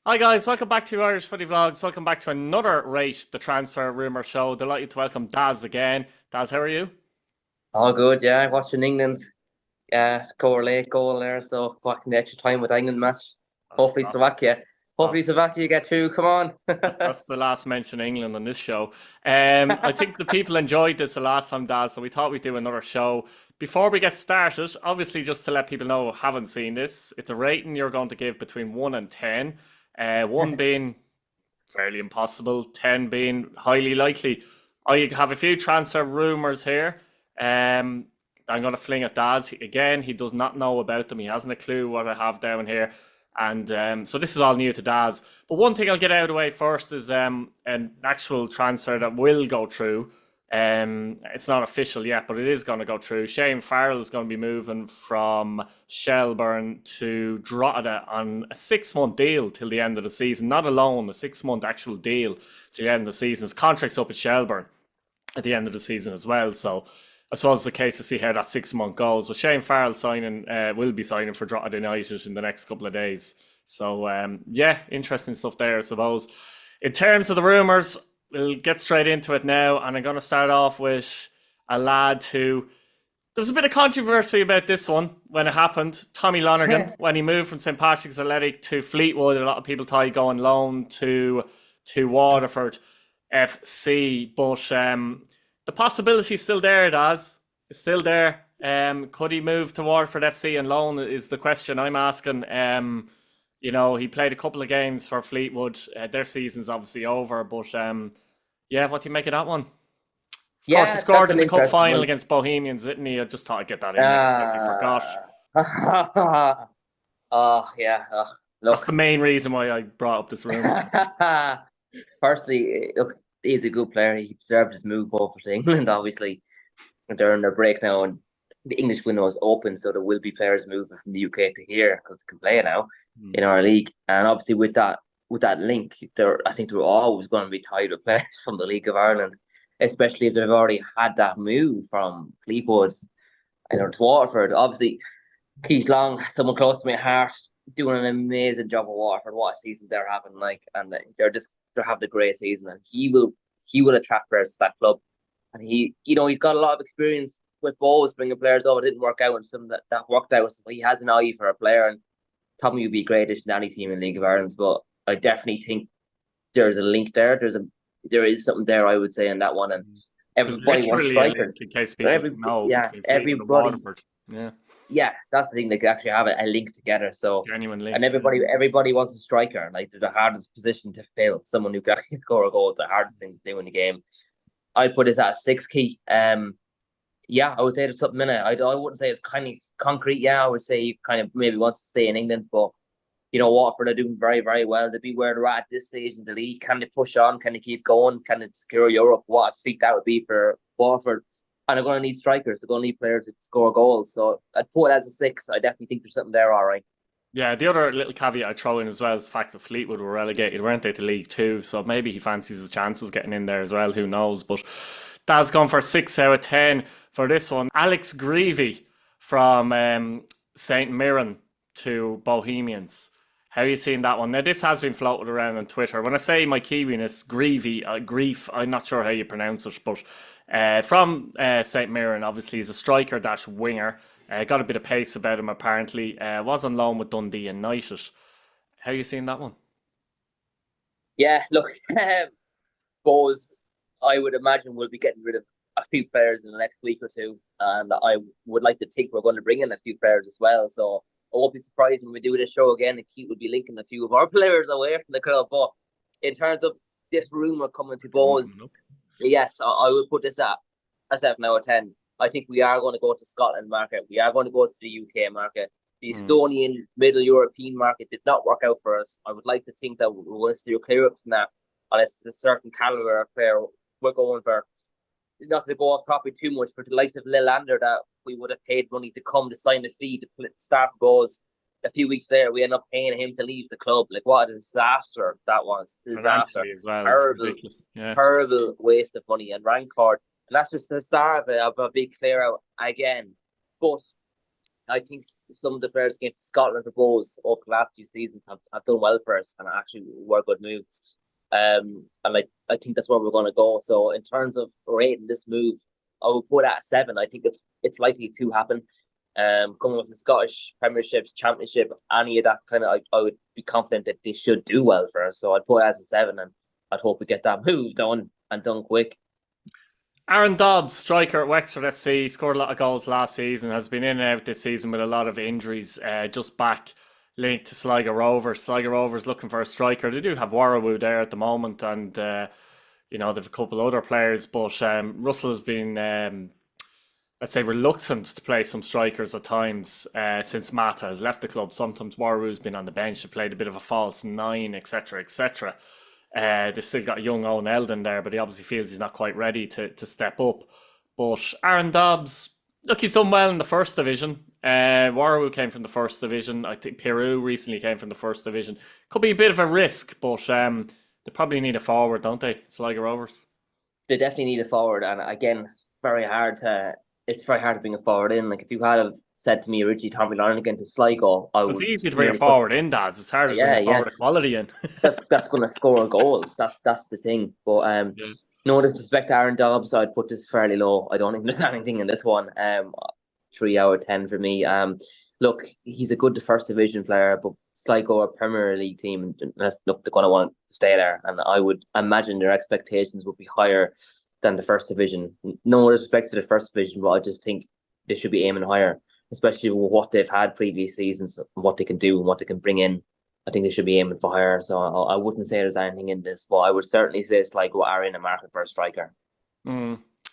Hi guys, welcome back to Irish Footy Vlogs. Welcome back to another Rate the Transfer Rumour show. Delighted to welcome Daz again. Daz, how are you? All good, yeah. Watching England's score late goal there, so watching the extra time with the England match. Hopefully Stop, Slovakia. stop. Hopefully Slovakia get through. Come on. That's the last mention of England on this show. I think the people enjoyed this the last time, Daz, so we thought we'd do another show. Before we get started, obviously, just to let people know who haven't seen this, it's a rating you're going to give between 1 and 10. 1 being fairly impossible, 10 being highly likely. I have a few transfer rumours here. I'm going to fling at Daz. Again, he does not know about them. He hasn't a clue what I have down here. And so this is all new to Daz. But one thing I'll get out of the way first is an actual transfer that will go through. It's not official yet, but it is going to go through. Shane Farrell is going to be moving from Shelbourne to Drogheda on a 6-month deal till the end of the season. Not a loan, a 6-month actual deal till the end of the season. His contract's up at Shelbourne at the end of the season as well. So I suppose it's the case to see how that 6 month goes. But Shane Farrell will be signing for Drogheda United in the next couple of days. So yeah, interesting stuff there, I suppose. In terms of the rumours, we'll get straight into it now, and I'm going to start off with a lad who there was a bit of controversy about this one when it happened. Tommy Lonergan, when he moved from St Patrick's Athletic to Fleetwood, a lot of people thought he'd go on loan to Waterford FC, but the possibility is still there, Daz. It's still there. Could he move to Waterford FC and loan is the question I'm asking. He played a couple of games for Fleetwood. Their season's obviously over, but yeah, what do you make of that one? Of course, he Yeah, that's scored in an the cup interesting final one. against Bohemians, didn't he? I just thought I'd get that in there in case you forgot. Oh yeah. That's the Look. main reason why I brought up this rumor. Personally, look, he's a good player. He deserved his move over to England, obviously. They're in their break now, and the English window is open, so there will be players moving from the UK to here because they can play now Hmm. in our league. And obviously, with that link, I think they're always going to be tied with players from the League of Ireland, especially if they've already had that move from Fleetwood, to Waterford. Obviously, Keith Long, someone close to my heart, doing an amazing job at Waterford. What a season they're having, and they're having a great season, and he will attract players to that club. And he's got a lot of experience with Bows bringing players over. It didn't work out, and some that worked out. So he has an eye for a player, and Tommy would be a great addition to any team in League of Ireland. But I definitely think there's a link there. There is something there, I would say, in that one. And There's everybody wants literally a strikers. link, in case people Every don't know, yeah, between Fleetwood and everybody Waterford. Yeah, yeah, that's the thing. They could actually have a link together. So, genuine and link. everybody wants a striker. Like they're the hardest position to fill. Someone who can actually score a goal is the hardest thing to do in the game. I'd put this at 6 key. Yeah, I would say there's something in it. I wouldn't say it's kind of concrete. Yeah, I would say he kind of maybe wants to stay in England, but Watford are doing very, very well. They'd be where they're at this stage in the league. Can they push on? Can they keep going? Can they secure Europe? What a feat that would be for Watford. And they're going to need strikers. They're going to need players to score goals. So I'd put it as a 6. I definitely think there's something there, all right. Yeah, the other little caveat I throw in as well is the fact that Fleetwood were relegated, weren't they, to League Two? So maybe he fancies his chances getting in there as well. Who knows? But Dad's gone for 6 out of 10 for this one. Alex Greavy from St Mirren to Bohemians. How are you seeing that one? Now, this has been floated around on Twitter. When I say my Kiwiness, Greavy, Grief, I'm not sure how you pronounce it, but from St Mirren, obviously, he's a striker dash winger. Got a bit of pace about him, apparently. Was on loan with Dundee United. How are you seeing that one? Yeah, look, Bose, I would imagine we'll be getting rid of a few players in the next week or two. And I would like to think we're going to bring in a few players as well. So I won't be surprised when we do this show again and Keith will be linking a few of our players away from the club. But in terms of this rumour coming to Big one coming Bose, up. yes, I will put this at a 7 out of 10. I think we are going to go to Scotland market. We are going to go to the UK market. The Mm. Estonian Middle European market did not work out for us. I would like to think that we're going to steer clear from that. Unless it's a certain caliber of player we're going for. Not to go off topic too much, for the likes of Lillander that we would have paid money to come to sign the fee to start goals. A few weeks later, we end up paying him to leave the club. Like, what a disaster that was. Disaster. Financially as well, it's Terrible, ridiculous. Yeah. terrible waste of money and Rancard. And that's just the start of a big clear out again. But I think some of the players against Scotland for goals over the last few seasons have done well for us and actually were good moves. And I think that's where we're going to go. So in terms of rating this move, I would put it at 7. I think it's likely to happen. Coming with the Scottish Premierships, Championship, any of that kind of, I would be confident that they should do well for us. So I'd put it as a 7, and I'd hope we get that move done and done quick. Aaron Dobs, striker at Wexford FC, scored a lot of goals last season, has been in and out this season with a lot of injuries, just back linked to Sligo Rovers. Sligo Rovers looking for a striker. They do have Warrawoo there at the moment, and they've a couple other players, but Russell has been, let's say, reluctant to play some strikers at times since Mata has left the club. Sometimes Warrawoo's been on the bench and played a bit of a false 9, etc., etc. They've still got a young Owen Eldon there, but he obviously feels he's not quite ready to step up. But Aaron Dobbs, look, he's done well in the first division. Warrawoo came from the first division. I think Peru recently came from the first division. Could be a bit of a risk, but they probably need a forward, don't they? Sligo Rovers. They definitely need a forward, and again, it's very hard to bring a forward in. Like if you had said to me originally Tommy Lauren against Sligo, It's easy to bring a forward in, Daz. It's hard to bring a forward of quality in. that's going to score goals. That's the thing. But no disrespect to Aaron Dobbs, I'd put this fairly low. I don't think there's anything in this one. 3 out of 10 for me. Look, he's a good first division player, but Sligo are a Premier League team. Look, they're going to want to stay there, and I would imagine their expectations would be higher than the first division. No respect to the first division, but I just think they should be aiming higher, especially with what they've had previous seasons and what they can do and what they can bring in. I think they should be aiming for higher. So I wouldn't say there's anything in this, but I would certainly say Sligo are in a market for a striker.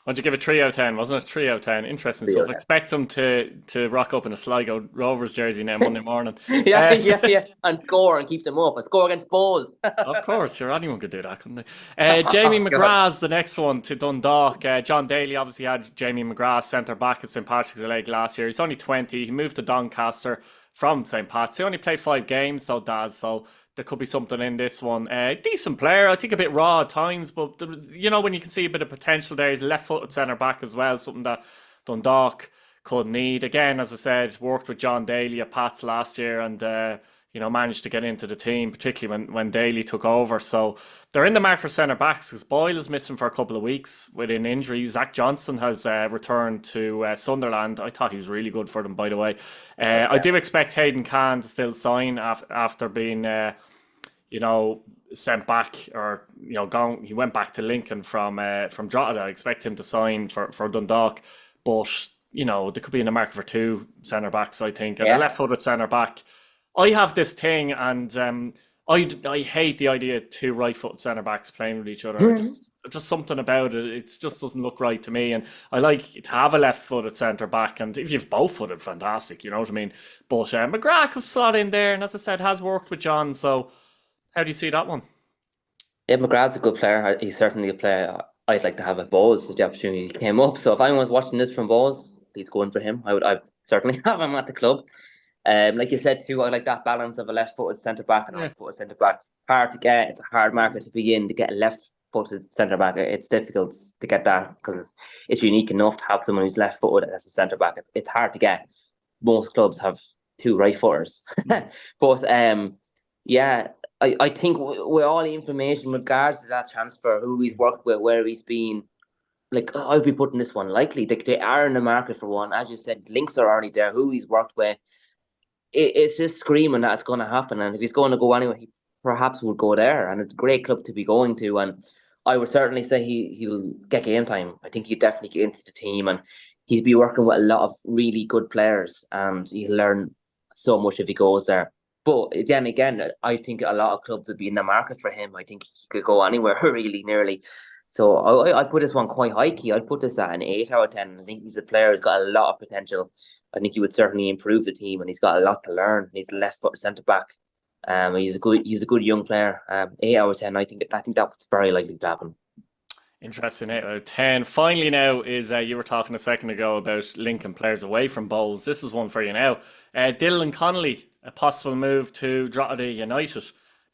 What'd you give it? 3 out of 10, wasn't it? 3 out of 10. Interesting stuff. Expect them to rock up in a Sligo Rovers jersey now Monday morning. yeah. And score and keep them up. And score against Bows. Of course, sure. Anyone could do that, couldn't they? Jamie McGrath's the next one to Dundalk. John Daly obviously had Jamie McGrath centre back at St Patrick's League last year. He's only 20. He moved to Doncaster from St Pat's. He only played 5 games, though, Daz. So there could be something in this one. Decent player. I think a bit raw at times, but when you can see a bit of potential there, he's a left-footed centre back as well, something that Dundalk could need. Again, as I said, worked with John Daly at Pats last year, and managed to get into the team, particularly when Daly took over. So they're in the mark for centre backs because Boyle is missing for a couple of weeks with an injury. Zach Johnson has returned to Sunderland. I thought he was really good for them, by the way. I do expect Hayden Khan to still sign after being, sent back, or gone. He went back to Lincoln from Drogheda. I expect him to sign for Dundalk, but they could be in the market for 2 centre backs, I think, and a left-footed centre back. I have this thing, and I hate the idea of 2 right-footed centre backs playing with each other. Just something about it. It just doesn't look right to me. And I like to have a left-footed centre back, and if you've both-footed, fantastic. You know what I mean? But McGrath was slot in there, and as I said, has worked with John. So how do you see that one? Yeah, McGrath's a good player. He's certainly a player I'd like to have at Bowes if the opportunity came up. So if anyone was watching this from Bowes, please go in for him. I'd certainly have him at the club. Like you said too, I like that balance of a left-footed centre back and a right-footed centre back. Hard to get. It's a hard market to begin to get a left-footed centre back. It's difficult to get that because it's unique enough to have someone who's left-footed as a centre back. It's hard to get. Most clubs have 2 right-footers, but I think with all the information regards to that transfer, who he's worked with, where he's been, like I'd be putting this one likely. They are in the market for one, as you said. Links are already there. Who he's worked with. It's just screaming that it's going to happen, and if he's going to go anywhere, he perhaps would go there, and it's a great club to be going to. And I would certainly say he'll get game time. I think he'll definitely get into the team, and he'll be working with a lot of really good players, and he'll learn so much if he goes there. But then again, I think a lot of clubs would be in the market for him. I think he could go anywhere really nearly. So I put this one quite high key. I'd put this at an 8 out of 10. I think he's a player who's got a lot of potential. I think he would certainly improve the team, and he's got a lot to learn. He's a left-footed centre back. He's a good young player. 8 out of 10. I think that's very likely to happen. Interesting, 8 out of 10. Finally now is, you were talking a second ago about linking players away from Bowls. This is one for you now. Dylan Connolly, a possible move to Drogheda United.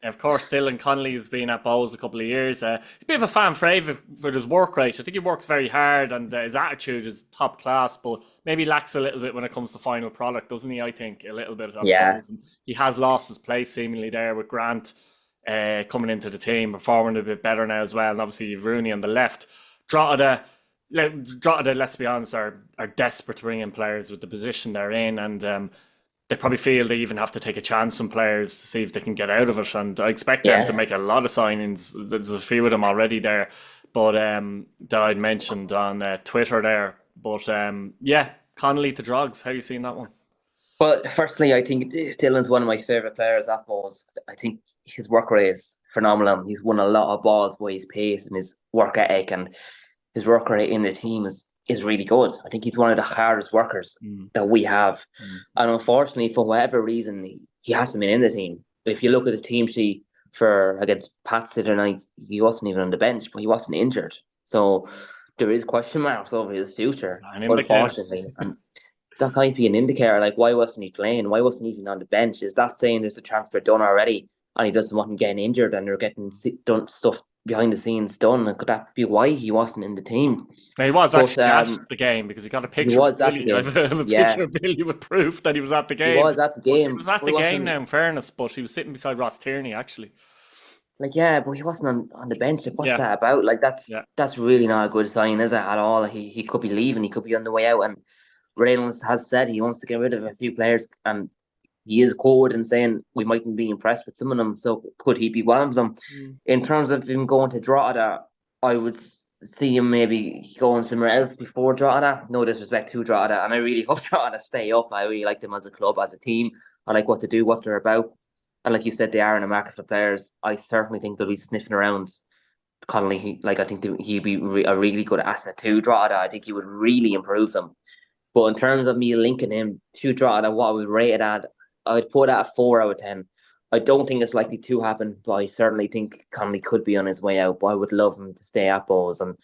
And of course, Dylan Connolly's been at Bowes a couple of years. He's a bit of a fan favourite with his work rate. I think he works very hard and his attitude is top class, but maybe lacks a little bit when it comes to final product, doesn't he? I think a little bit at Yeah, Bowes. And he has lost his place seemingly there with Grant coming into the team, performing a bit better now as well. And obviously, you've Rooney on the left. Drogheda, let's be honest, are desperate to bring in players with the position they're in, and they probably feel they even have to take a chance on players to see if they can get out of it. And I expect them to yeah, make a lot of signings. There's a few of them already there, but that I'd mentioned on Twitter there. But yeah, Connolly to Drogs. How you seeing that one? but firstly, I think Dylan's one of my favourite players at balls. I think his work rate is phenomenal. He's won a lot of balls by his pace and his work ethic, and his work rate in the team is really good. I think he's one of the hardest workers Mm. that we have. Mm. And unfortunately, for whatever reason, he hasn't been in the team. If you look at the team sheet for against Pats the other night, he wasn't even on the bench, but he wasn't injured. So there is question marks over his future, An indicator. unfortunately. And that might be an indicator. Like, why wasn't he playing? Why wasn't he even on the bench? Is that saying there's a transfer done already and he doesn't want him getting injured and they're getting done stuff behind the scenes done? And could that be why he wasn't in the team? Now, he was But actually at the game because he got a he picture was of at the Billy. I game. have a Yeah, picture of Billy with proof that he was at the he game. was at the But he game. was at But the he game wasn't now, in fairness, but he was sitting beside Ross Tierney, actually. like, yeah, but he wasn't on the bench. Like, what's Yeah, that about? Like, yeah. that's really not a good sign, is it, at all? He could be leaving. He could be on the way out. And Reynolds has said he wants to get rid of a few players, and he is quoted in saying we mightn't be impressed with some of them. So could he be one of them? Mm. In terms of him going to Drogheda, I would see him maybe going somewhere else before Drogheda. No disrespect to Drogheda, and I really hope Drogheda stay up. I really like them as a club, as a team. I like what they do, what they're about. And like you said, they are in a market for players. I certainly think they'll be sniffing around Connolly. I think he'd be a really good asset to Drogheda. I think he would really improve them. But in terms of me linking him to Drogheda, what I would rate it at, I'd put it at 4 out of 10. I don't think it's likely to happen, but I certainly think Connolly could be on his way out. But I would love him to stay at Bowes and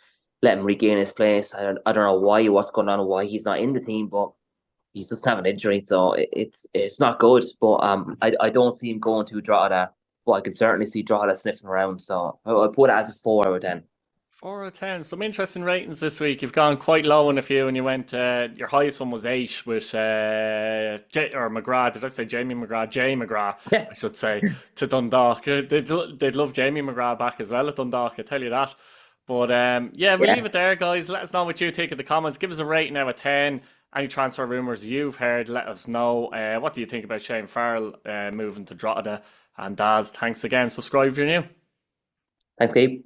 let him regain his place. I don't know what's going on, and why he's not in the team, but he's just having an injury, so it's not good. But I don't see him going to Drogheda, but I can certainly see Drogheda sniffing around. So I put it as a 4 out of 10. 4 out of 10. Some interesting ratings this week. You've gone quite low in a few, and you went. Your highest one was 8 with or McGrath. Did I say Jamie McGrath? Jay McGrath, I should say, to Dundalk. They'd love Jamie McGrath back as well at Dundalk. I tell you that. But yeah, we'll leave Yeah. it there, guys. Let us know what you think in the comments. Give us a rating out of 10. Any transfer rumours you've heard, let us know. What do you think about Shane Farrell moving to Drogheda? And Daz, thanks again. Subscribe if you're new. Thanks, Gabe.